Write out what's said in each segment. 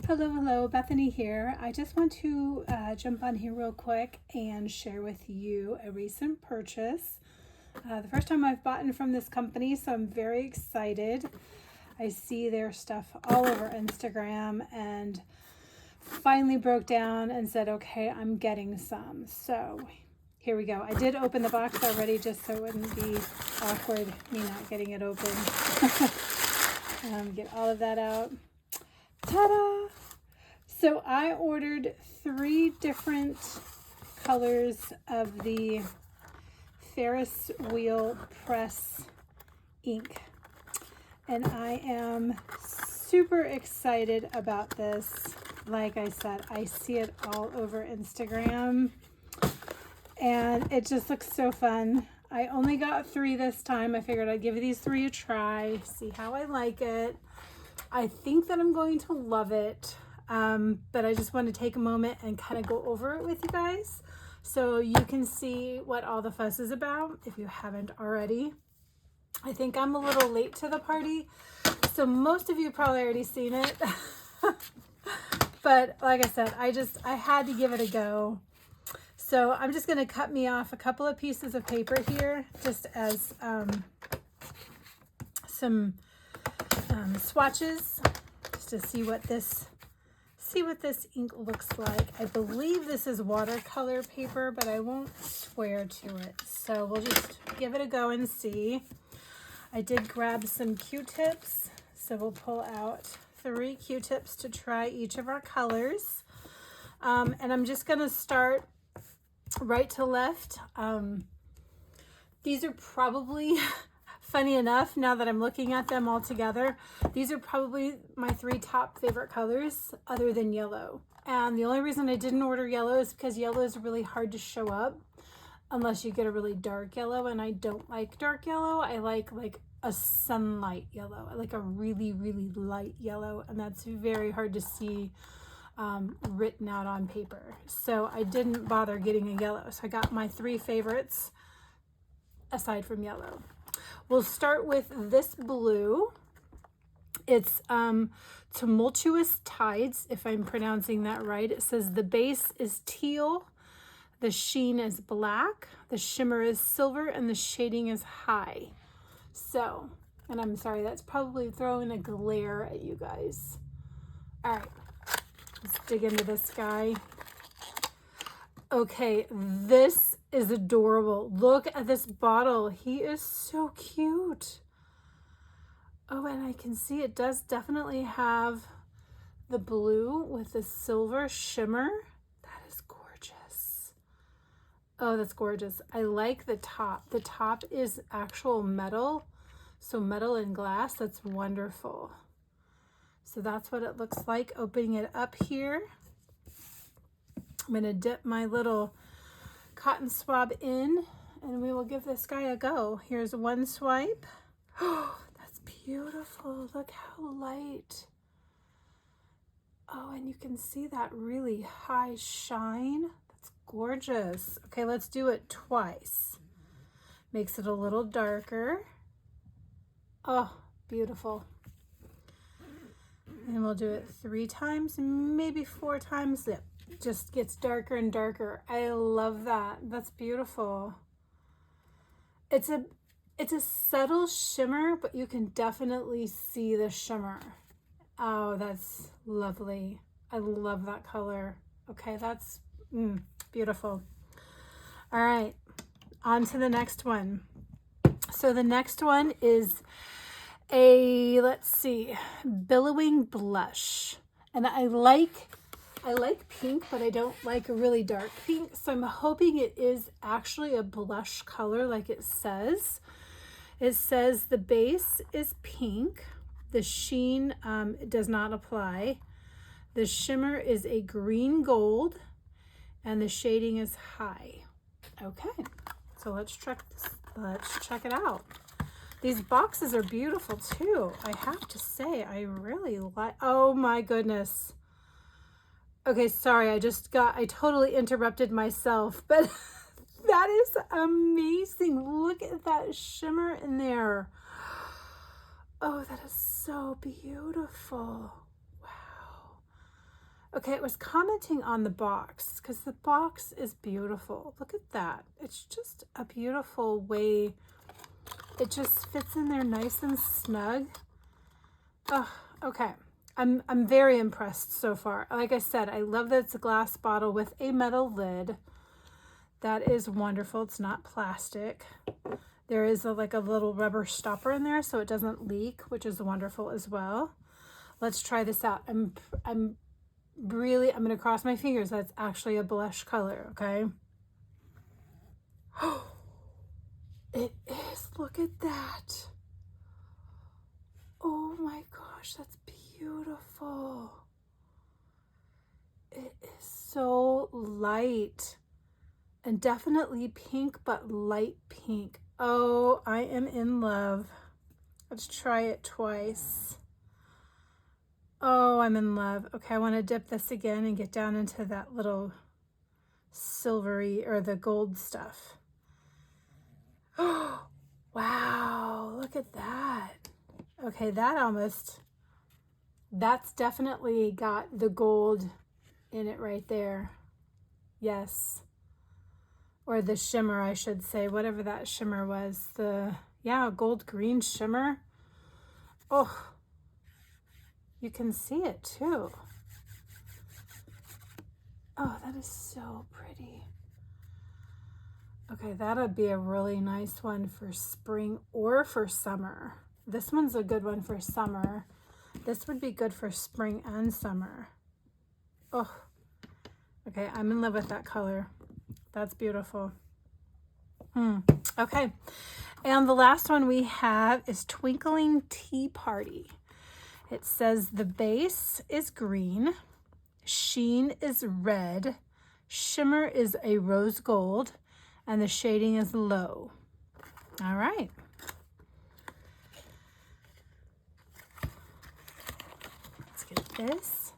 Hello, hello, Bethany here. I just want to jump on here real quick and share with you a recent purchase. The first time I've bought from this company, so I'm very excited. I see their stuff all over Instagram and finally broke down and said, okay, I'm getting some. So here we go. I did open the box already just so it wouldn't be awkward, me not getting it open. Get all of that out. Ta-da! So I ordered 3 different colors of the FarrisWheel Press ink. And I am super excited about this. Like I said, I see it all over Instagram and it just looks so fun. I only got 3 this time. I figured I'd give these 3 a try, see how I like it. I think that I'm going to love it, but I just want to take a moment and kind of go over it with you guys so you can see what all the fuss is about if you haven't already. I think I'm a little late to the party, so most of you probably already seen it. But like I said, I had to give it a go. So I'm just going to cut me off a couple of pieces of paper here just as some swatches just to see what this ink looks like. I believe this is watercolor paper, but I won't swear to it. So we'll just give it a go and see. I did grab some Q-tips, so we'll pull out 3 Q-tips to try each of our colors. And I'm just going to start right to left. These are probably funny enough, now that I'm looking at them all together, these are probably my 3 top favorite colors other than yellow. And the only reason I didn't order yellow is because yellow is really hard to show up unless you get a really dark yellow, and I don't like dark yellow. I like a sunlight yellow. I like a really, really light yellow, and that's very hard to see written out on paper. So I didn't bother getting a yellow. So I got my 3 favorites aside from yellow. We'll start with this blue. It's Tumultuous Tides, if I'm pronouncing that right. It says the base is teal, the sheen is black, the shimmer is silver, and the shading is high. So, and I'm sorry, that's probably throwing a glare at you guys. All right, let's dig into this guy. Okay, this is adorable. Look at this bottle. He is so cute. Oh, and I can see it does definitely have the blue with the silver shimmer. That is gorgeous. Oh, that's gorgeous. I like the top. The top is actual metal. So metal and glass, that's wonderful. So that's what it looks like opening it up here. I'm going to dip my little cotton swab in and we will give this guy a go. Here's one swipe. Oh, that's beautiful. Look how light. Oh, and you can see that really high shine. That's gorgeous. Okay, let's do it twice. Makes it a little darker. Oh, beautiful. And we'll do it 3 times, maybe 4 times. Yep. Just gets darker and darker. I love that. That's beautiful. It's a subtle shimmer, but you can definitely see the shimmer. Oh, that's lovely. I love that color. Okay, that's beautiful. All right, on to the next one. So the next one is a, let's see, Billowing Blush. And I like pink, but I don't like a really dark pink. So I'm hoping it is actually a blush color like it says. It says the base is pink. The sheen does not apply. The shimmer is a green gold and the shading is high. Okay, so let's check it out. These boxes are beautiful too. I have to say, I really like, oh my goodness. Okay, sorry, I totally interrupted myself, but that is amazing. Look at that shimmer in there. Oh, that is so beautiful. Wow. Okay, it was commenting on the box because the box is beautiful. Look at that. It's just a beautiful way. It just fits in there nice and snug. Oh, okay. I'm very impressed so far. Like I said, I love that it's a glass bottle with a metal lid. That is wonderful. It's not plastic. There is like a little rubber stopper in there so it doesn't leak, which is wonderful as well. Let's try this out. I'm going to cross my fingers. That's actually a blush color, okay? It is. Look at that. Oh my gosh, that's beautiful. It is so light and definitely pink, but light pink. Oh, I am in love. Let's try it twice. Oh, I'm in love. Okay, I want to dip this again and get down into that little silvery or the gold stuff. Oh, wow, look at that. Okay, that's definitely got the gold in it right there. Yes. Or the shimmer, I should say, whatever that shimmer was. Yeah, gold green shimmer. Oh, you can see it too. Oh, that is so pretty. Okay, that'd be a really nice one for spring or for summer. This one's a good one for summer. This would be good for spring and summer. Oh, okay, I'm in love with that color. That's beautiful. Okay, and the last one we have is Twinkling Tea Party. It says the base is green, sheen is red, shimmer is a rose gold, and the shading is low. All right. Let's get this.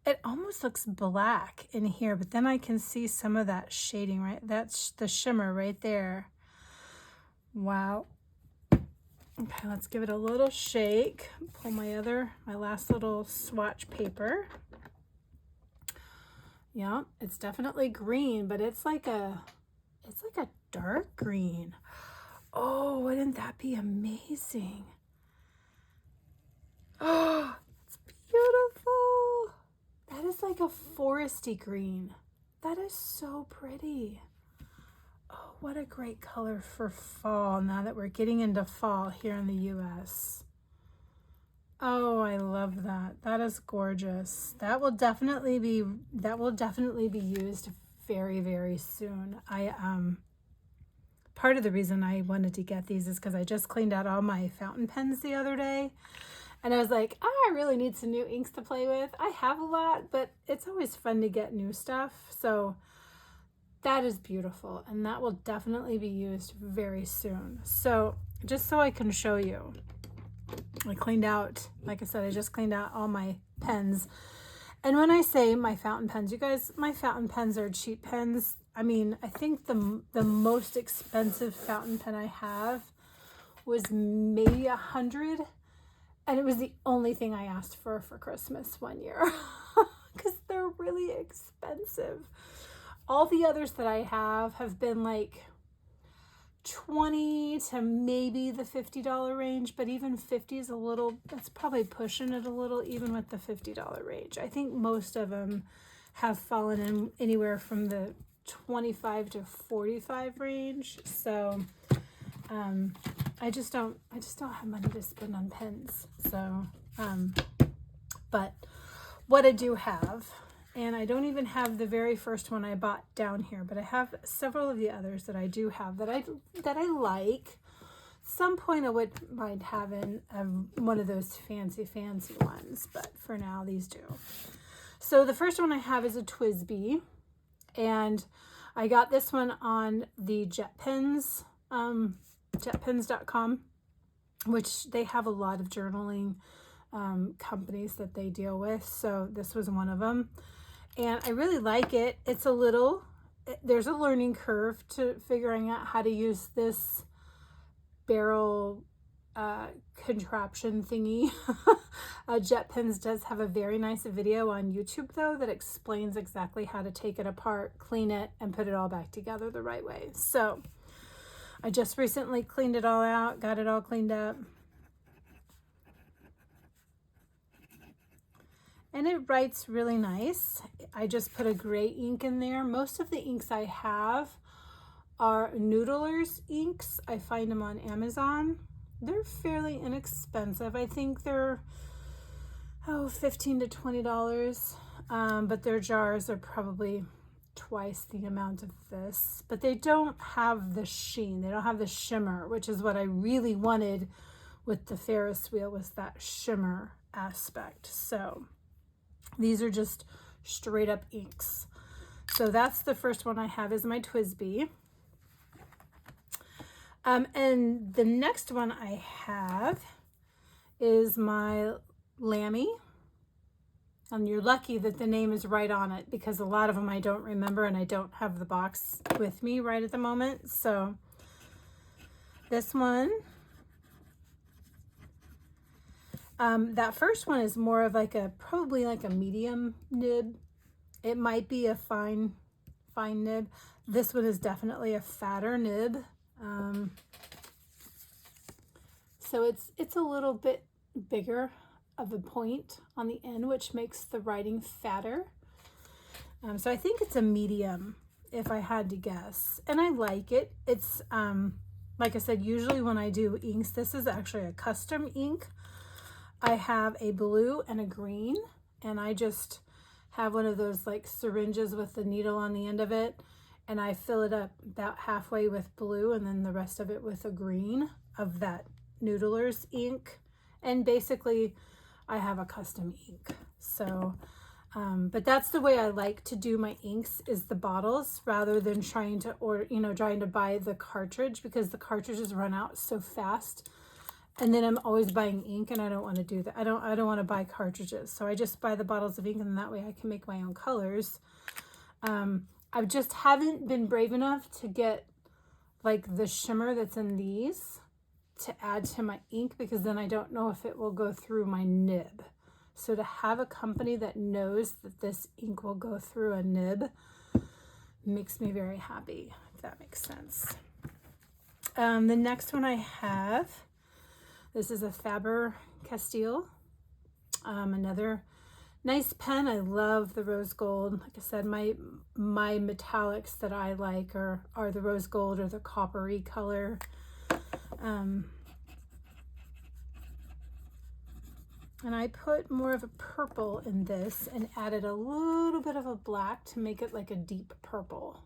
It almost looks black in here, but then I can see some of that shading, right? That's the shimmer right there. Wow. Okay, let's give it a little shake. Pull my last little swatch paper. Yeah, it's definitely green, but it's like a dark green. Oh, wouldn't that be amazing? Oh, it's beautiful. That is like a foresty green. That is so pretty. Oh, what a great color for fall now that we're getting into fall here in the US. Oh, I love that. That is gorgeous. That will definitely be used very, very soon. Part of the reason I wanted to get these is because I just cleaned out all my fountain pens the other day. And I was like, I really need some new inks to play with. I have a lot, but it's always fun to get new stuff. So that is beautiful. And that will definitely be used very soon. So just so I can show you, I cleaned out, like I said, I just cleaned out all my pens. And when I say my fountain pens, you guys, my fountain pens are cheap pens. I mean, I think the most expensive fountain pen I have was maybe $100. And it was the only thing I asked for Christmas one year because they're really expensive. All the others that I have been like $20 to maybe the $50 range, but even 50 is that's probably pushing it a little, even with the $50 range. I think most of them have fallen in anywhere from the 25 to 45 range. So, I just don't have money to spend on pens. So, but what I do have, and I don't even have the very first one I bought down here, but I have several of the others that I do have that I like. Some point I wouldn't mind having one of those fancy ones, but for now these do. So the first one I have is a TWSBI, and I got this one on the JetPens, jetpens.com, which they have a lot of journaling companies that they deal with. So this was one of them. And I really like it. It's there's a learning curve to figuring out how to use this barrel contraption thingy. Jet Pens does have a very nice video on YouTube though that explains exactly how to take it apart, clean it, and put it all back together the right way. So I just recently cleaned it all out, got it all cleaned up. And it writes really nice. I just put a gray ink in there. Most of the inks I have are Noodler's inks. I find them on Amazon. They're fairly inexpensive. I think they're $15 to $20, but their jars are probably twice the amount of this. But they don't have the sheen. They don't have the shimmer, which is what I really wanted with the Ferris wheel, was that shimmer aspect. So these are just straight up inks. So that's the first one I have, is my TWSBI. And the next one I have is my Lamy. And you're lucky that the name is right on it, because a lot of them I don't remember and I don't have the box with me right at the moment. So this one, that first one is more of like probably like a medium nib. It might be a fine nib. This one is definitely a fatter nib. So it's a little bit bigger of a point on the end, which makes the writing fatter. So I think it's a medium if I had to guess, and I like it. It's like I said, usually when I do inks, this is actually a custom ink. I have a blue and a green, and I just have one of those like syringes with the needle on the end of it, and I fill it up about halfway with blue and then the rest of it with a green of that Noodler's ink. And basically I have a custom ink. So but that's the way I like to do my inks, is the bottles, rather than trying to order, trying to buy the cartridge, because the cartridges run out so fast. And then I'm always buying ink, and I don't want to do that. I don't want to buy cartridges. So I just buy the bottles of ink, and that way I can make my own colors. I just haven't been brave enough to get like the shimmer that's in these to add to my ink, because then I don't know if it will go through my nib. So to have a company that knows that this ink will go through a nib makes me very happy, if that makes sense. The next one I have, this is a Faber-Castell, another nice pen. I love the rose gold. Like I said, my metallics that I like are the rose gold or the coppery color. And I put more of a purple in this and added a little bit of a black to make it like a deep purple.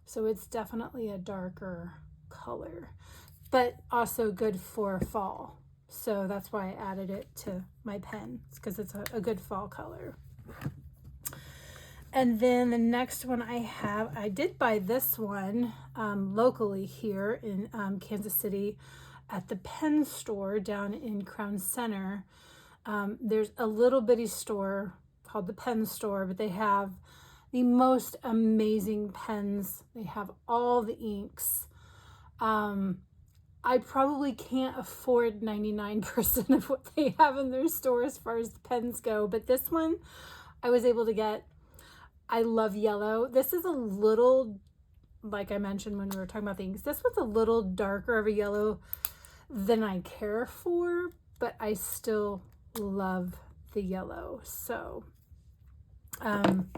So it's definitely a darker color, but also good for fall. So that's why I added it to my pen, because it's a good fall color. And then the next one I have, I did buy this one locally here in Kansas City at the pen store down in Crown Center. There's a little bitty store called the Pen Store, but they have the most amazing pens. They have all the inks. I probably can't afford 99% of what they have in their store as far as the pens go, but this one I was able to get. I love yellow. This is a little, like I mentioned when we were talking about the inks, this one's a little darker of a yellow than I care for, but I still love the yellow. So, and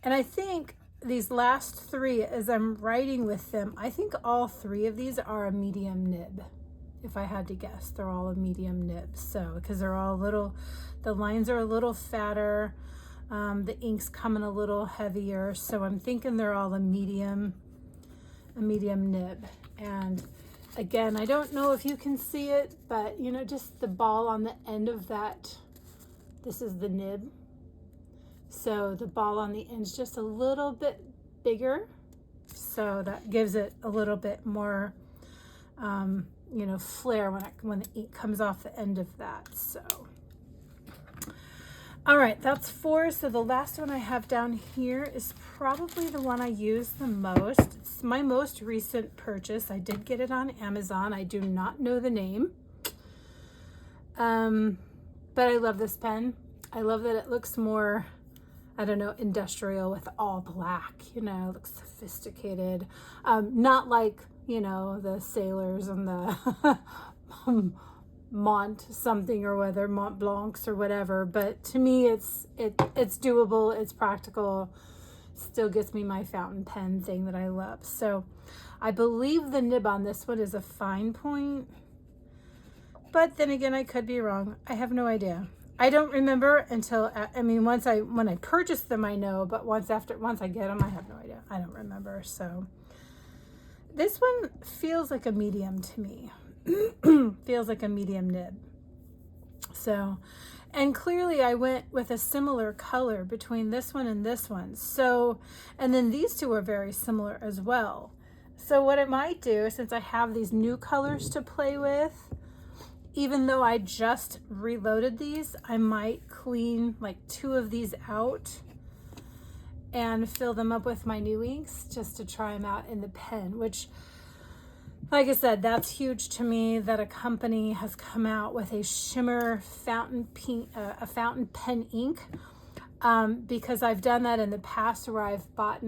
I think these last three, as I'm writing with them, I think all three of these are a medium nib. If I had to guess, they're all a medium nib. So, because they're all little, the lines are a little fatter, the inks come in a little heavier. So I'm thinking they're all a medium nib. And again, I don't know if you can see it, but just the ball on the end of that, this is the nib. So the ball on the end is just a little bit bigger. So that gives it a little bit more, flair when the ink comes off the end of that. So, All right, that's 4. So the last one I have down here is probably the one I use the most. It's my most recent purchase. I did get it on Amazon. I do not know the name. But I love this pen. I love that it looks more, I don't know, industrial with all black, you know, looks sophisticated. Not like, you know, the sailors and the Mont something or whether Mont Blancs or whatever, but to me it's doable, it's practical, still gets me my fountain pen thing that I love. So I believe the nib on this one is a fine point, but then again I could be wrong. I have no idea. I don't remember until, I mean, when I purchase them I know, but once I get them I have no idea. I don't remember. So this one feels like a medium to me. Feels like a medium nib. So, and clearly I went with a similar color between this one and this one. So, and then these two are very similar as well. So what I might do, since I have these new colors to play with, even though I just reloaded these, I might clean like 2 of these out and fill them up with my new inks just to try them out in the pen, which, like I said, that's huge to me that a company has come out with a shimmer fountain pen ink, because I've done that in the past where I've bought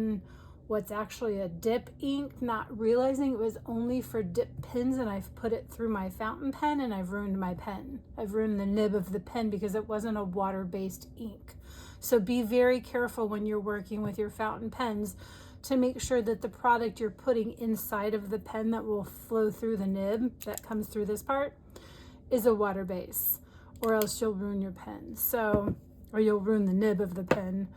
what's actually a dip ink, not realizing it was only for dip pens, and I've put it through my fountain pen and I've ruined my pen. I've ruined the nib of the pen because it wasn't a water-based ink. So be very careful when you're working with your fountain pens to make sure that the product you're putting inside of the pen that will flow through the nib that comes through this part is a water base, or else you'll ruin your pen. So, or you'll ruin the nib of the pen.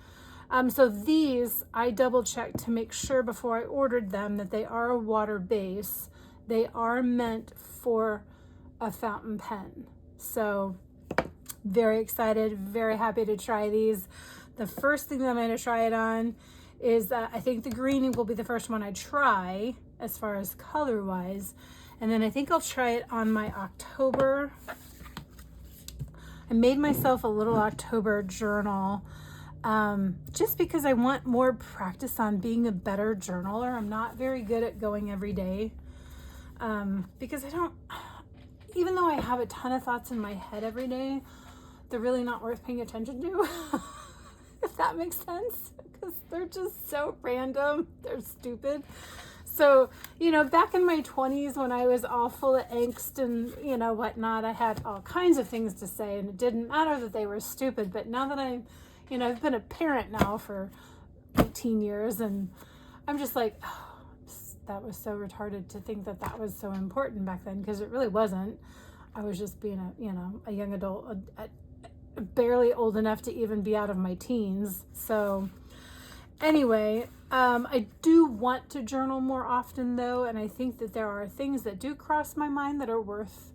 So these I double checked to make sure before I ordered them that they are a water base. They are meant for a fountain pen. So very excited, very happy to try these. The first thing that I'm going to try it on is I think the green will be the first one I try as far as color wise, and then I think I'll try it on my October. I made myself a little October journal just because I want more practice on being a better journaler. I'm not very good at going every day because I don't, even though I have a ton of thoughts in my head every day, they're really not worth paying attention to. If that makes sense, because they're just so random, they're stupid. So, you know, back in my 20s when I was all full of angst and, you know, whatnot, I had all kinds of things to say and it didn't matter that they were stupid. But now that I've been a parent now for 18 years and I'm just like, oh, that was so retarded to think that that was so important back then, because it really wasn't. I was just being a young adult, barely old enough to even be out of my teens. So anyway, I do want to journal more often though, and I think that there are things that do cross my mind that are worth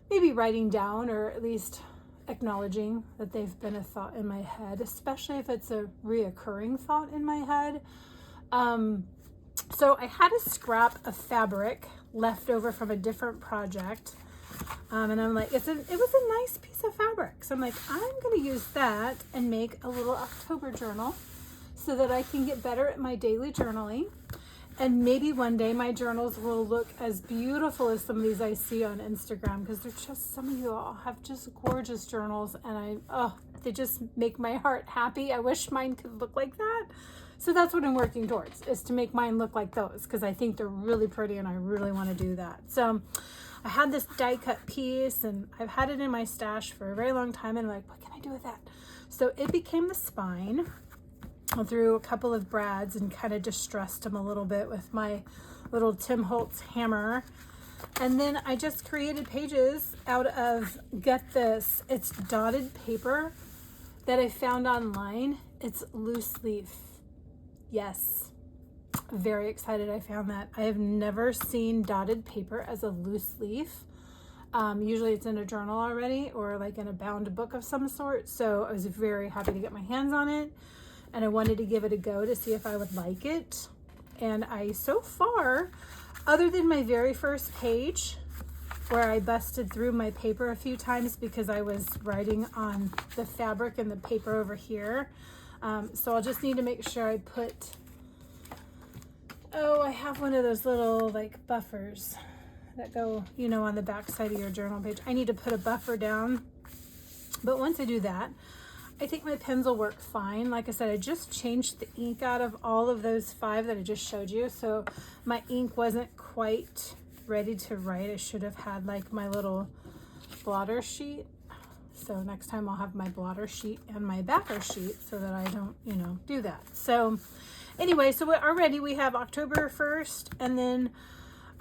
maybe writing down, or at least acknowledging that they've been a thought in my head, especially if it's a reoccurring thought in my head. So I had a scrap of fabric left over from a different project. And I'm like, it was a nice piece of fabric. So I'm like, I'm going to use that and make a little October journal so that I can get better at my daily journaling. And maybe one day my journals will look as beautiful as some of these I see on Instagram, because they're just, some of you all have just gorgeous journals, and they just make my heart happy. I wish mine could look like that. So that's what I'm working towards, is to make mine look like those, because I think they're really pretty and I really want to do that. So I had this die cut piece and I've had it in my stash for a very long time, and I'm like, what can I do with that? So it became the spine. I threw a couple of brads and kind of distressed them a little bit with my little Tim Holtz hammer. And then I just created pages out of, get this, it's dotted paper that I found online. It's loose leaf. Yes, very excited I found that. I have never seen dotted paper as a loose leaf. Usually it's in a journal already, or like in a bound book of some sort. So I was very happy to get my hands on it, and I wanted to give it a go to see if I would like it. And I, so far, other than my very first page, where I busted through my paper a few times because I was writing on the fabric and the paper over here. So I'll just need to make sure I put, oh, I have one of those little like buffers that go, you know, on the back side of your journal page. I need to put a buffer down. But once I do that, I think my pens will work fine. Like I said, I just changed the ink out of all of those 5 that I just showed you. So my ink wasn't quite ready to write. I should have had like my little blotter sheet. So next time I'll have my blotter sheet and my backer sheet so that I don't, you know, do that. So anyway, so already we have October 1st and then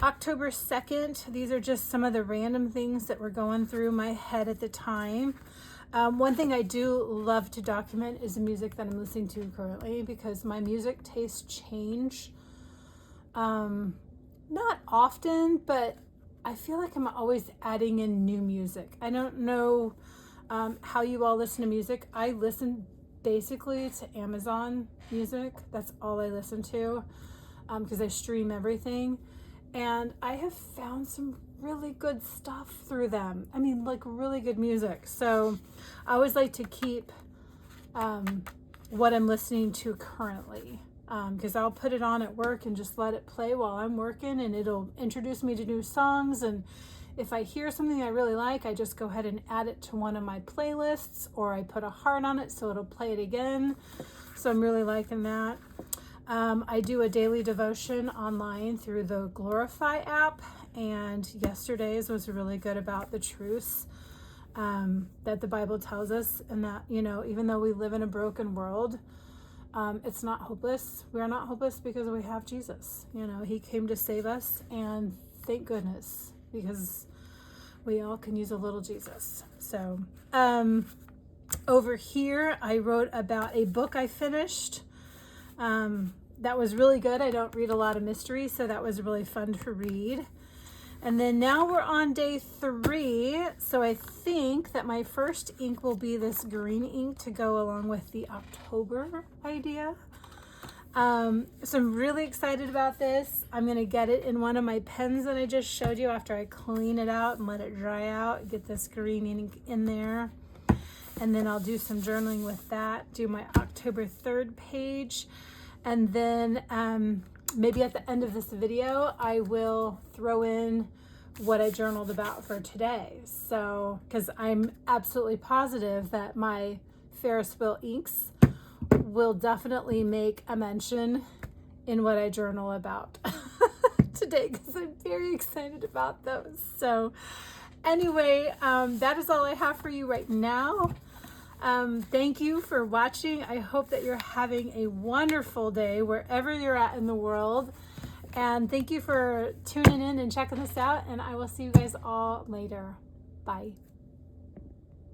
October 2nd. These are just some of the random things that were going through my head at the time. One thing I do love to document is the music that I'm listening to currently, because my music tastes change. Not often, but I feel like I'm always adding in new music. I don't know how you all listen to music. I listen basically to Amazon Music. That's all I listen to, because I stream everything. And I have found some really good stuff through them. I mean, like really good music. So I always like to keep what I'm listening to currently, because I'll put it on at work and just let it play while I'm working, and it'll introduce me to new songs. And if I hear something I really like, I just go ahead and add it to one of my playlists, or I put a heart on it so it'll play it again. So I'm really liking that. I do a daily devotion online through the Glorify app, and yesterday's was really good about the truths that the Bible tells us, and that, you know, even though we live in a broken world, it's not hopeless. We are not hopeless because we have Jesus. You know, he came to save us, and thank goodness, because we all can use a little Jesus. So over here, I wrote about a book I finished. That was really good. I don't read a lot of mystery, so that was really fun to read. And then now we're on day 3. So I think that my first ink will be this green ink to go along with the October idea. So I'm really excited about this. I'm going to get it in one of my pens that I just showed you after I clean it out and let it dry out. Get this green ink in there. And then I'll do some journaling with that. Do my October 3rd page. And then maybe at the end of this video, I will throw in what I journaled about for today. So, because I'm absolutely positive that my FarrisWheel Inks will definitely make a mention in what I journal about today, because I'm very excited about those. So anyway, that is all I have for you right now. Thank you for watching. I hope that you're having a wonderful day wherever you're at in the world. And thank you for tuning in and checking this out. And I will see you guys all later. Bye.